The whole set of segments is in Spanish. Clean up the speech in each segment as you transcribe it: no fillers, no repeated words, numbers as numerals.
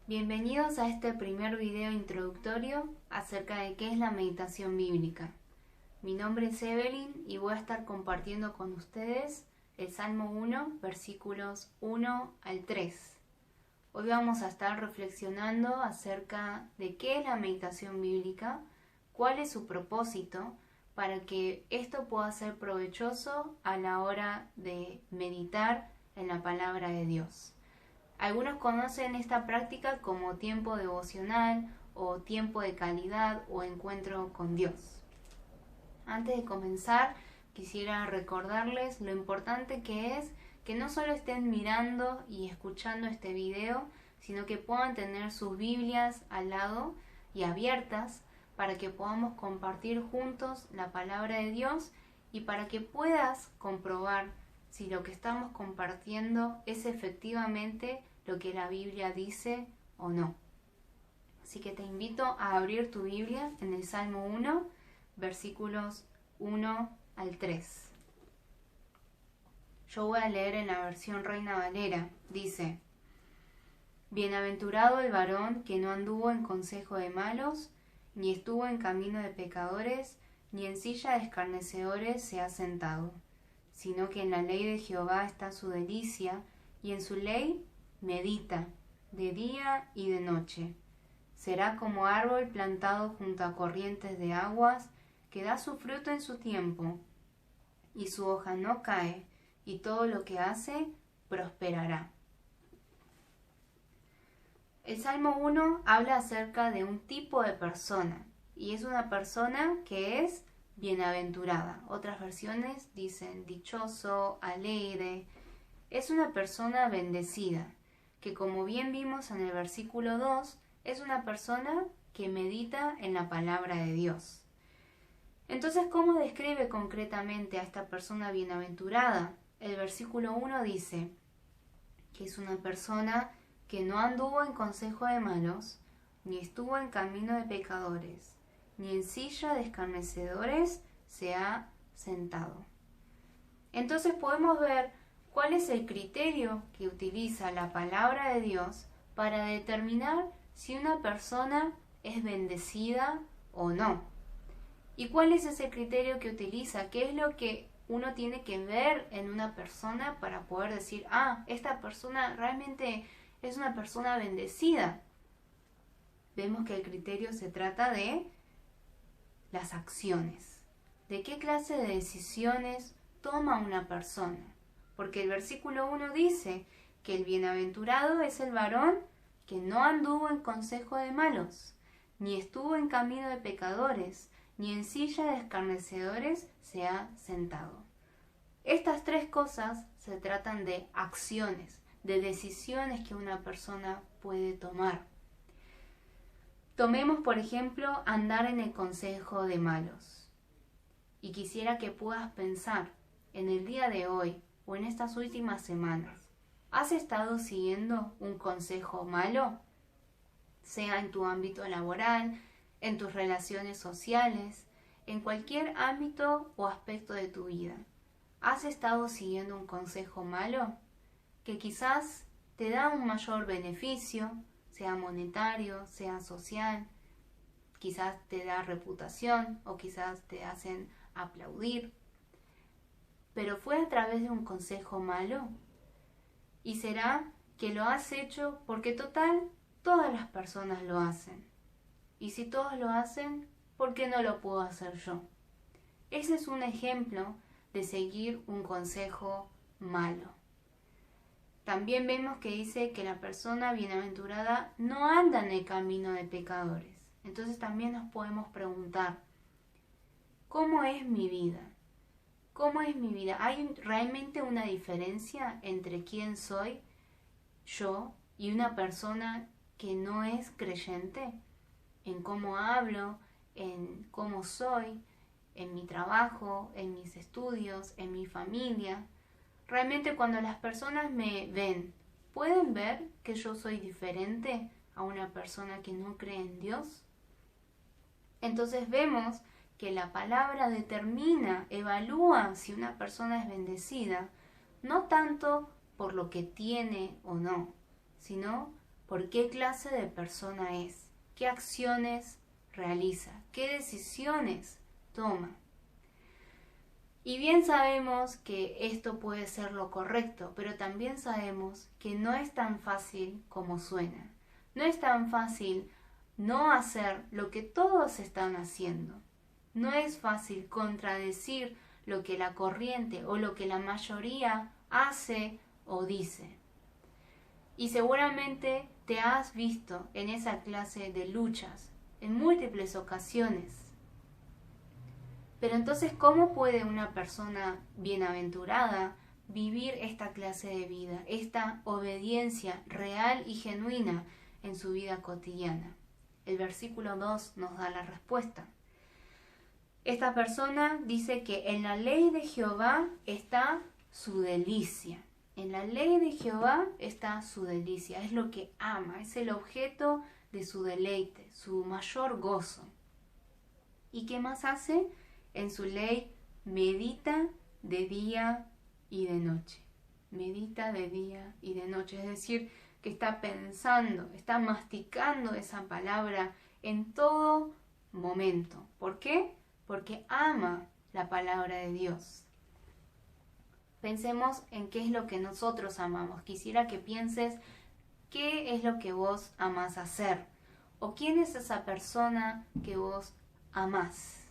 Bienvenidos a este primer video introductorio acerca de qué es la meditación bíblica. Mi nombre es Evelyn y voy a estar compartiendo con ustedes el Salmo 1, versículos 1 al 3. Hoy vamos a estar reflexionando acerca de qué es la meditación bíblica, cuál es su propósito, para que esto pueda ser provechoso a la hora de meditar en la palabra de Dios. Algunos conocen esta práctica como tiempo devocional o tiempo de calidad o encuentro con Dios. Antes de comenzar, quisiera recordarles lo importante que es que no solo estén mirando y escuchando este video, sino que puedan tener sus Biblias al lado y abiertas para que podamos compartir juntos la palabra de Dios y para que puedas comprobar si lo que estamos compartiendo es efectivamente lo que la Biblia dice o no. Así que te invito a abrir tu Biblia en el Salmo 1, versículos 1 al 3. Yo voy a leer en la versión Reina Valera. Dice: Bienaventurado el varón que no anduvo en consejo de malos, ni estuvo en camino de pecadores, ni en silla de escarnecedores se ha sentado, sino que en la ley de Jehová está su delicia, y en su ley medita de día y de noche. Será como árbol plantado junto a corrientes de aguas, que da su fruto en su tiempo, y su hoja no cae, y todo lo que hace prosperará. El Salmo 1 habla acerca de un tipo de persona, y es una persona que es bienaventurada. Otras versiones dicen dichoso, alegre. Es una persona bendecida, que como bien vimos en el versículo 2, es una persona que medita en la palabra de Dios. Entonces, ¿cómo describe concretamente a esta persona bienaventurada? El versículo 1 dice que es una persona que no anduvo en consejo de malos, ni estuvo en camino de pecadores, ni en silla de escarnecedores se ha sentado. Entonces podemos ver cuál es el criterio que utiliza la palabra de Dios para determinar si una persona es bendecida o no. ¿Y cuál es ese criterio que utiliza? ¿Qué es lo que uno tiene que ver en una persona para poder decir, esta persona realmente es una persona bendecida? Vemos que el criterio se trata de las acciones. ¿De qué clase de decisiones toma una persona? Porque el versículo 1 dice que el bienaventurado es el varón que no anduvo en consejo de malos, ni estuvo en camino de pecadores, ni en silla de escarnecedores se ha sentado. Estas tres cosas se tratan de acciones, de decisiones que una persona puede tomar. Tomemos, por ejemplo, andar en el consejo de malos. Y quisiera que puedas pensar en el día de hoy o en estas últimas semanas. ¿Has estado siguiendo un consejo malo? Sea en tu ámbito laboral, en tus relaciones sociales, en cualquier ámbito o aspecto de tu vida. ¿Has estado siguiendo un consejo malo que quizás te da un mayor beneficio, sea monetario, sea social, quizás te da reputación o quizás te hacen aplaudir? Pero fue a través de un consejo malo. ¿Y será que lo has hecho porque total todas las personas lo hacen? Y si todos lo hacen, ¿por qué no lo puedo hacer yo? Ese es un ejemplo de seguir un consejo malo. También vemos que dice que la persona bienaventurada no anda en el camino de pecadores. Entonces también nos podemos preguntar, ¿cómo es mi vida? ¿Cómo es mi vida? ¿Hay realmente una diferencia entre quién soy yo y una persona que no es creyente? En cómo hablo, en cómo soy, en mi trabajo, en mis estudios, en mi familia. Realmente cuando las personas me ven, ¿pueden ver que yo soy diferente a una persona que no cree en Dios? Entonces vemos que la palabra determina, evalúa si una persona es bendecida, no tanto por lo que tiene o no, sino por qué clase de persona es, qué acciones realiza, qué decisiones toma. Y bien sabemos que esto puede ser lo correcto, pero también sabemos que no es tan fácil como suena. No es tan fácil no hacer lo que todos están haciendo. No es fácil contradecir lo que la corriente o lo que la mayoría hace o dice. Y seguramente te has visto en esa clase de luchas en múltiples ocasiones. Pero entonces, ¿cómo puede una persona bienaventurada vivir esta clase de vida, esta obediencia real y genuina en su vida cotidiana? El versículo 2 nos da la respuesta. Esta persona dice que en la ley de Jehová está su delicia. En la ley de Jehová está su delicia, es lo que ama, es el objeto de su deleite, su mayor gozo. ¿Y qué más hace? En su ley medita de día y de noche. Medita de día y de noche, es decir, que está pensando, está masticando esa palabra en todo momento. ¿Por qué? Porque ama la palabra de Dios. Pensemos en qué es lo que nosotros amamos. Quisiera que pienses qué es lo que vos amás hacer o quién es esa persona que vos amás.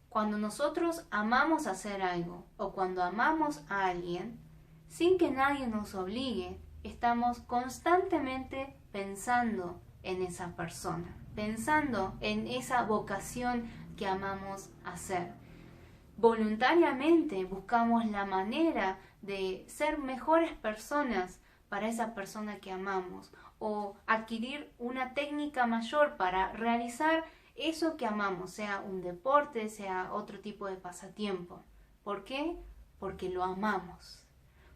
Cuando nosotros amamos hacer algo o cuando amamos a alguien, sin que nadie nos obligue, estamos constantemente pensando en esa persona, pensando en esa vocación que amamos hacer. Voluntariamente buscamos la manera de ser mejores personas para esa persona que amamos o adquirir una técnica mayor para realizar eso que amamos, sea un deporte, sea otro tipo de pasatiempo. ¿Por qué? Porque lo amamos.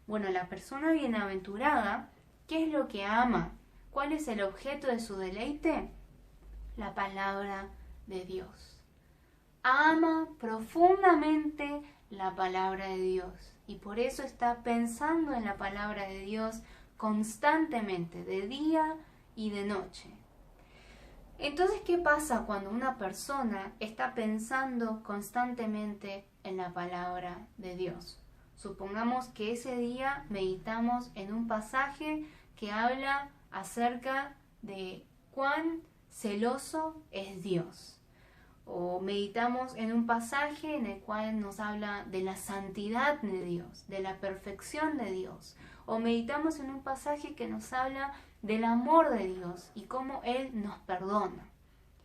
Bueno, la persona bienaventurada, ¿qué es lo que ama? ¿Cuál es el objeto de su deleite? La palabra de Dios. Ama profundamente la palabra de Dios y por eso está pensando en la palabra de Dios constantemente, de día y de noche. Entonces, ¿qué pasa cuando una persona está pensando constantemente en la palabra de Dios? Supongamos que ese día meditamos en un pasaje que habla acerca de cuán celoso es Dios. O meditamos en un pasaje en el cual nos habla de la santidad de Dios, de la perfección de Dios. O meditamos en un pasaje que nos habla del amor de Dios y cómo Él nos perdona.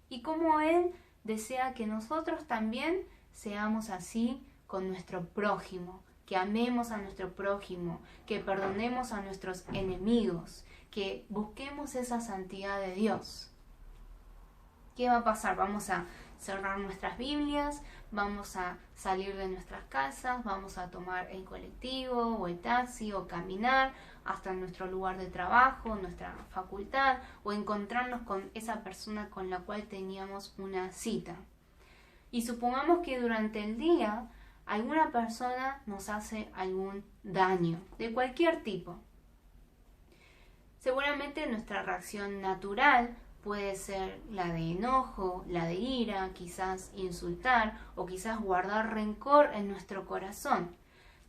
Y cómo Él desea que nosotros también seamos así con nuestro prójimo, que amemos a nuestro prójimo, que perdonemos a nuestros enemigos, que busquemos esa santidad de Dios. ¿Qué va a pasar? Vamos a cerrar nuestras Biblias, vamos a salir de nuestras casas, vamos a tomar el colectivo o el taxi o caminar hasta nuestro lugar de trabajo, nuestra facultad o encontrarnos con esa persona con la cual teníamos una cita. Y supongamos que durante el día alguna persona nos hace algún daño de cualquier tipo. Seguramente nuestra reacción natural puede ser la de enojo, la de ira, quizás insultar o quizás guardar rencor en nuestro corazón.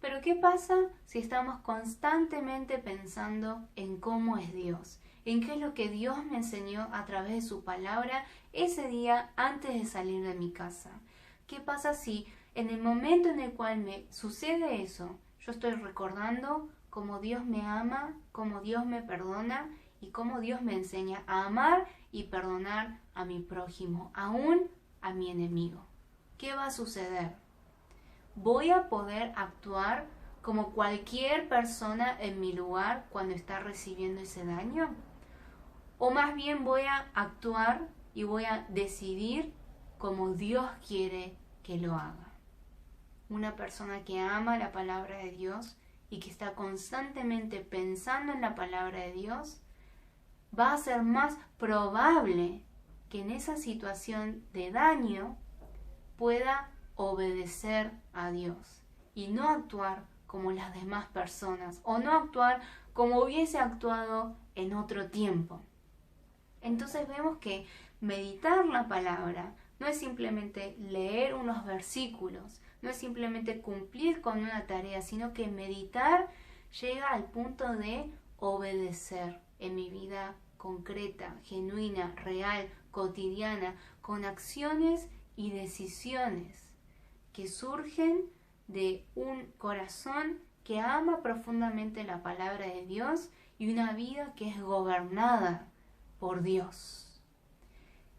Pero ¿qué pasa si estamos constantemente pensando en cómo es Dios? En qué es lo que Dios me enseñó a través de su palabra ese día antes de salir de mi casa. ¿Qué pasa si en el momento en el cual me sucede eso, yo estoy recordando cómo Dios me ama, cómo Dios me perdona y cómo Dios me enseña a amar y perdonar a mi prójimo, aún a mi enemigo? ¿Qué va a suceder? ¿Voy a poder actuar como cualquier persona en mi lugar cuando está recibiendo ese daño? ¿O más bien voy a actuar y voy a decidir como Dios quiere que lo haga? Una persona que ama la palabra de Dios y que está constantemente pensando en la palabra de Dios, va a ser más probable que en esa situación de daño pueda obedecer a Dios y no actuar como las demás personas o no actuar como hubiese actuado en otro tiempo. Entonces vemos que meditar la palabra no es simplemente leer unos versículos, no es simplemente cumplir con una tarea, sino que meditar llega al punto de obedecer en mi vida concreta, genuina, real, cotidiana, con acciones y decisiones que surgen de un corazón que ama profundamente la palabra de Dios y una vida que es gobernada por Dios.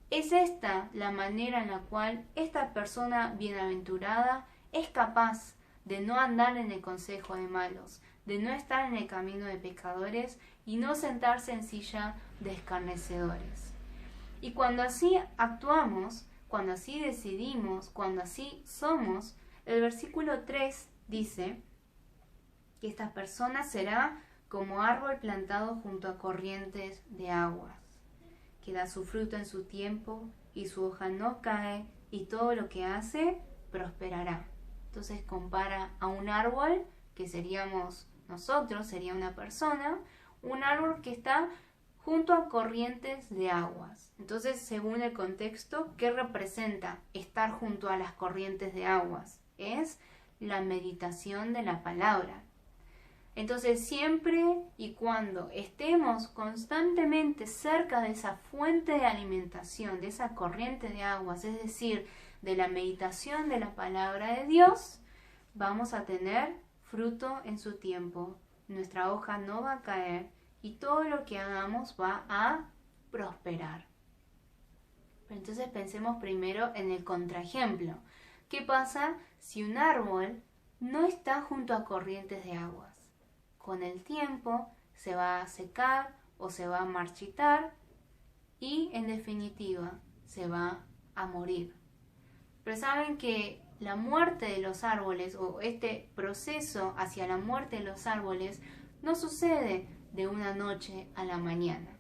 Es esta la manera en la cual esta persona bienaventurada es capaz de no andar en el consejo de malos, de no estar en el camino de pecadores y no sentarse en silla de escarnecedores. Y cuando así actuamos, cuando así decidimos, cuando así somos, el versículo 3 dice que esta persona será como árbol plantado junto a corrientes de aguas, que da su fruto en su tiempo y su hoja no cae y todo lo que hace prosperará. Entonces compara a un árbol, que seríamos nosotros, sería una persona, un árbol que está junto a corrientes de aguas. Entonces, según el contexto, ¿qué representa estar junto a las corrientes de aguas? Es la meditación de la palabra. Entonces, siempre y cuando estemos constantemente cerca de esa fuente de alimentación, de esa corriente de aguas, es decir, de la meditación de la palabra de Dios, vamos a tener fruto en su tiempo. Nuestra hoja no va a caer y todo lo que hagamos va a prosperar. Pero entonces pensemos primero en el contraejemplo. ¿Qué pasa si un árbol no está junto a corrientes de aguas? Con el tiempo se va a secar o se va a marchitar y en definitiva se va a morir. Pero saben que la muerte de los árboles o este proceso hacia la muerte de los árboles no sucede de una noche a la mañana.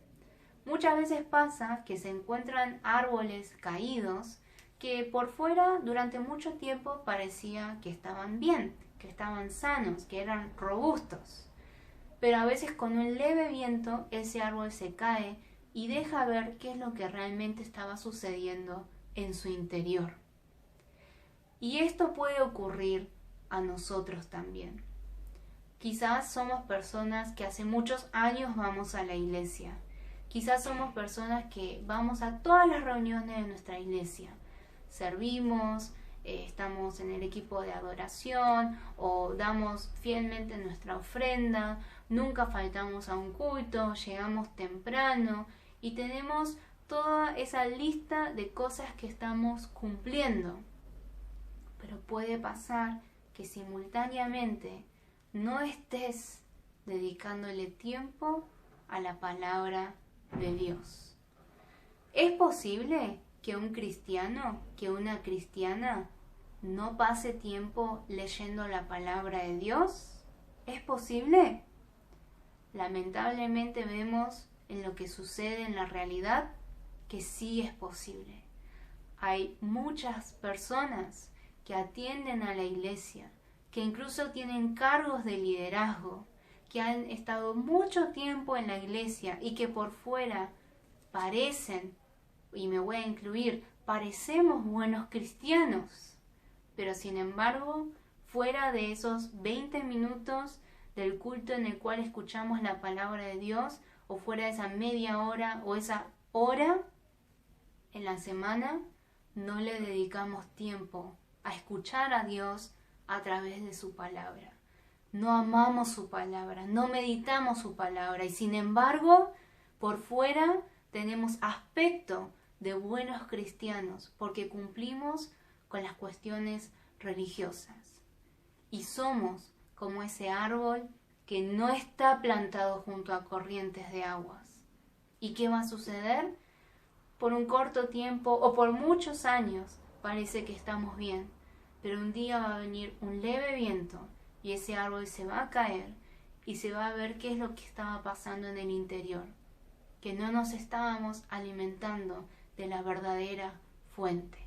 Muchas veces pasa que se encuentran árboles caídos que por fuera durante mucho tiempo parecía que estaban bien, que estaban sanos, que eran robustos. Pero a veces con un leve viento ese árbol se cae y deja ver qué es lo que realmente estaba sucediendo en su interior. Y esto puede ocurrir a nosotros también. Quizás somos personas que hace muchos años vamos a la iglesia. Quizás somos personas que vamos a todas las reuniones de nuestra iglesia. Servimos, estamos en el equipo de adoración o damos fielmente nuestra ofrenda, nunca faltamos a un culto, llegamos temprano y tenemos toda esa lista de cosas que estamos cumpliendo. Pero puede pasar que simultáneamente no estés dedicándole tiempo a la palabra de Dios. ¿Es posible que un cristiano, que una cristiana no pase tiempo leyendo la palabra de Dios? ¿Es posible? Lamentablemente vemos en lo que sucede en la realidad que sí es posible. Hay muchas personas que atienden a la iglesia, que incluso tienen cargos de liderazgo, que han estado mucho tiempo en la iglesia y que por fuera parecen, y me voy a incluir, parecemos buenos cristianos, pero sin embargo, fuera de esos 20 minutos del culto en el cual escuchamos la palabra de Dios, o fuera de esa media hora o esa hora en la semana, no le dedicamos tiempo a escuchar a Dios a través de su palabra. No amamos su palabra, no meditamos su palabra y sin embargo, por fuera tenemos aspecto de buenos cristianos porque cumplimos con las cuestiones religiosas. Y somos como ese árbol que no está plantado junto a corrientes de aguas. ¿Y qué va a suceder? Por un corto tiempo o por muchos años parece que estamos bien, pero un día va a venir un leve viento y ese árbol se va a caer y se va a ver qué es lo que estaba pasando en el interior, que no nos estábamos alimentando de la verdadera fuente.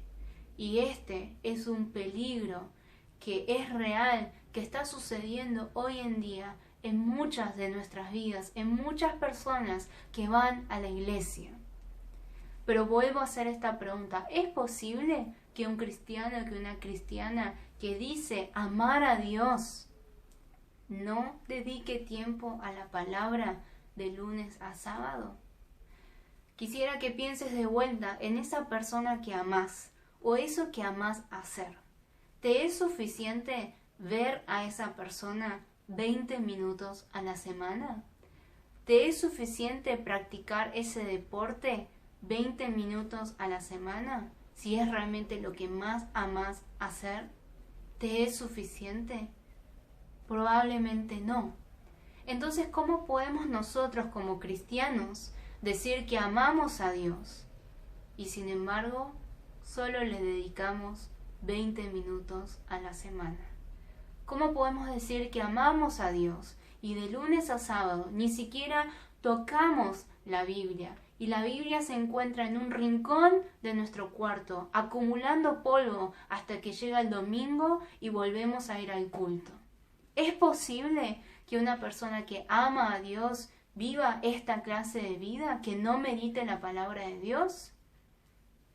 Y este es un peligro que es real, que está sucediendo hoy en día en muchas de nuestras vidas, en muchas personas que van a la iglesia. Pero vuelvo a hacer esta pregunta: ¿es posible que un cristiano, que una cristiana que dice amar a Dios no dedique tiempo a la palabra de lunes a sábado? Quisiera que pienses de vuelta en esa persona que amás o eso que amás hacer. ¿Te es suficiente ver a esa persona 20 minutos a la semana? ¿Te es suficiente practicar ese deporte 20 minutos a la semana? Si es realmente lo que más amás hacer, ¿te es suficiente? Probablemente no. Entonces, ¿cómo podemos nosotros como cristianos decir que amamos a Dios y sin embargo solo le dedicamos 20 minutos a la semana? ¿Cómo podemos decir que amamos a Dios y de lunes a sábado ni siquiera tocamos la Biblia y la Biblia se encuentra en un rincón de nuestro cuarto, acumulando polvo hasta que llega el domingo y volvemos a ir al culto? ¿Es posible que una persona que ama a Dios viva esta clase de vida, que no medite la palabra de Dios?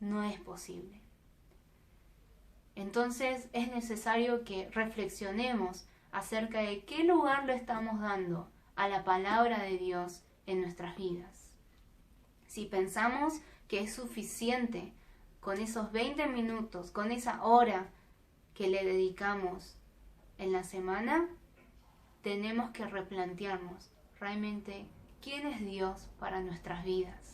No es posible. Entonces es necesario que reflexionemos acerca de qué lugar le estamos dando a la palabra de Dios en nuestras vidas. Si pensamos que es suficiente con esos 20 minutos, con esa hora que le dedicamos en la semana, tenemos que replantearnos realmente quién es Dios para nuestras vidas.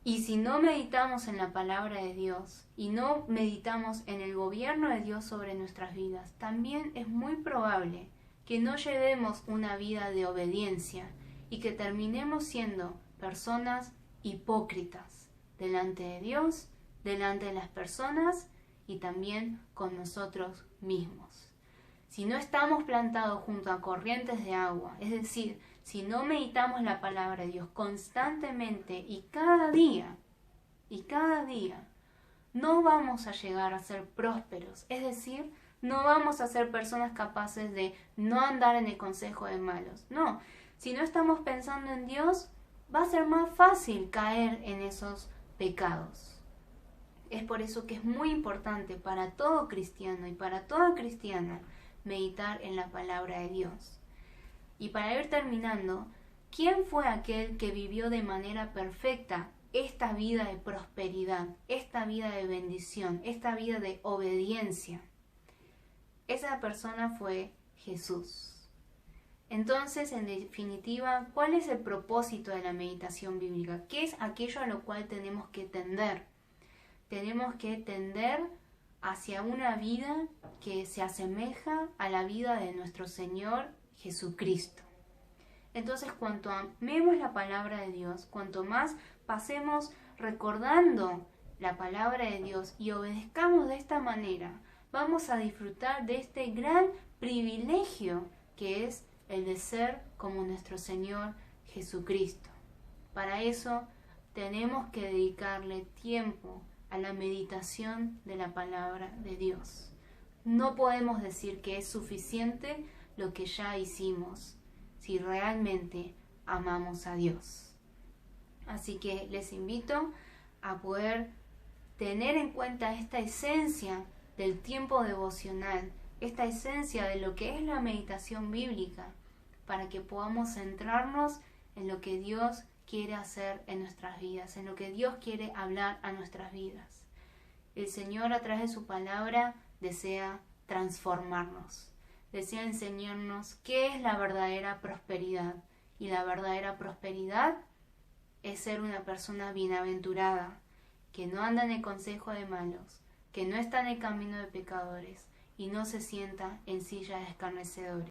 Y si no meditamos en la palabra de Dios y no meditamos en el gobierno de Dios sobre nuestras vidas, también es muy probable que no llevemos una vida de obediencia y que terminemos siendo personas hipócritas delante de Dios, delante de las personas y también con nosotros mismos. Si no estamos plantados junto a corrientes de agua, es decir, si no meditamos la palabra de Dios constantemente y cada día, no vamos a llegar a ser prósperos. Es decir, no vamos a ser personas capaces de no andar en el consejo de malos. No, si no estamos pensando en Dios, va a ser más fácil caer en esos pecados. Es por eso que es muy importante para todo cristiano y para toda cristiana meditar en la palabra de Dios. Y para ir terminando, ¿quién fue aquel que vivió de manera perfecta esta vida de prosperidad, esta vida de bendición, esta vida de obediencia? Esa persona fue Jesús. Entonces, en definitiva, ¿cuál es el propósito de la meditación bíblica? ¿Qué es aquello a lo cual tenemos que tender? Tenemos que tender hacia una vida que se asemeja a la vida de nuestro Señor Jesucristo. Entonces, cuanto amemos la palabra de Dios, cuanto más pasemos recordando la palabra de Dios y obedezcamos de esta manera, vamos a disfrutar de este gran privilegio que es el de ser como nuestro Señor Jesucristo. Para eso tenemos que dedicarle tiempo a la meditación de la palabra de Dios. No podemos decir que es suficiente lo que ya hicimos si realmente amamos a Dios. Así que les invito a poder tener en cuenta esta esencia del tiempo devocional, esta esencia de lo que es la meditación bíblica, para que podamos centrarnos en lo que Dios quiere hacer en nuestras vidas, en lo que Dios quiere hablar a nuestras vidas. El Señor, a través de su palabra, desea transformarnos, desea enseñarnos qué es la verdadera prosperidad. Y la verdadera prosperidad es ser una persona bienaventurada, que no anda en el consejo de malos, que no está en el camino de pecadores y no se sienta en silla de escarnecedores.